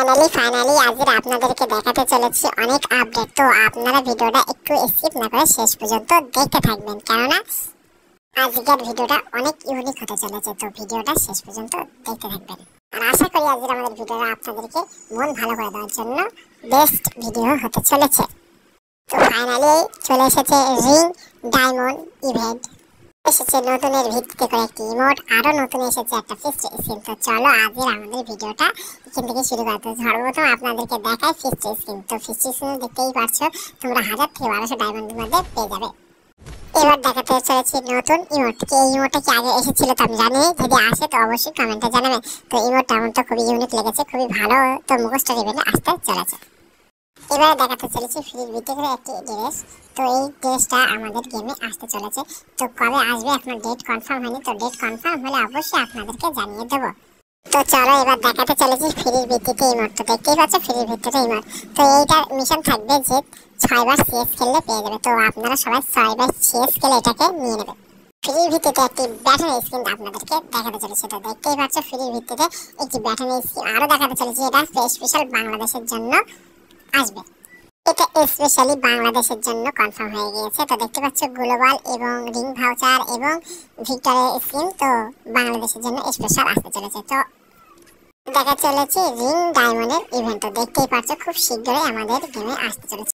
Finally আজ আপনাদেরকে দেখাতে চলেছি অনেক আপডেট। তো আপনারা ভিডিওটা একটু স্কিপ না করে শেষ পর্যন্ত দেখতে থাকবেন, কেননা আজকের ভিডিওটা অনেক ইউনিক হতে চলেছে। তো ভিডিওটা শেষ পর্যন্ত দেখতে থাকবেন, আর আশা করি আজকের আমাদের ভিডিওটা আপনাদেরকে মন ভালো করে দেওয়ার জন্য বেস্ট ভিডিও হতে চলেছে। তো ফাইনালি চলে এসেছে রিং ডায়মন্ড ইভেন্ট, এসেছে নতুনের ভিত্তিতে করে একটি ইমোট, আরো নতুন এসেছে একটা ফিস্ট স্কিন। তো চলো আজকের আমাদের ভিডিওটা এখান থেকে শুরু করতে। সর্বপ্রথম আপনাদেরকে দেখাই ফিস্ট স্কিন। তো ফিস্ট স্কিন দেখতেই পাচ্ছো তোমরা 1000 থেকে 1200 ডায়মন্ডের মধ্যে পেয়ে যাবে। এবার দেখাতে চলেছি নতুন ইমোট। এই ইমোটটা কি আগে এসেছিল তো আমি জানি, যদি আসে তো অবশ্যই কমেন্টে জানাবেন। তো ইমোটটা আমার তো খুবই ইউনিক লেগেছে, খুবই ভালো। তো মুখস্থ লেভেলে আসতে চলেছে। এবারে দেখাতে চলেছি ফ্রির ভিতরে একটি ড্রেস। তো এই ড্রেসটা আমাদের গেমে আসতে চলেছে। তো কবে আসবে এখনো ডেট কনফার্ম হয়নি, তো ডেট কনফার্ম হলে অবশ্যই আপনাদেরকে জানিয়ে দেবো। তো চলো এবার দেখাতে চলেছি ফ্রির ভিত্তিতে ইমোট। তো দেখতেই পাচ্ছ ফ্রির ভিত্তিতে ইমোট। তো এইটার মিশন থাকবে যে 6 বার সিএস খেললে পেয়ে যাবে। তো আপনারা সবাই 6 বার সিএস খেলে এটাকে নিয়ে নেবে। ফ্রির ভিত্তিতে একটি ব্যাটন স্কিন আপনাদেরকে দেখাতে চলেছে। তো দেখতেই পাচ্ছ ফ্রির ভিত্তিতে একটি ব্যাটন স্কিন আরো দেখাতে চলেছে। এটা স্পেশাল বাংলাদেশের জন্য আসবে, এটা স্পেশালি বাংলাদেশের জন্য কনফার্ম হয়ে গিয়েছে। তো দেখতে পাচ্ছ গ্লোবাল এবং রিং ভাউচার এবং ভিক্টরের স্কিন তো বাংলাদেশের জন্য স্পেশাল আসতে চলেছে। তো দেখা চলেছে রিং ডায়মন্ডের ইভেন্ট। তো দেখতেই পাচ্ছ খুব শীঘ্রই আমাদের গেমে আসতে চলেছে।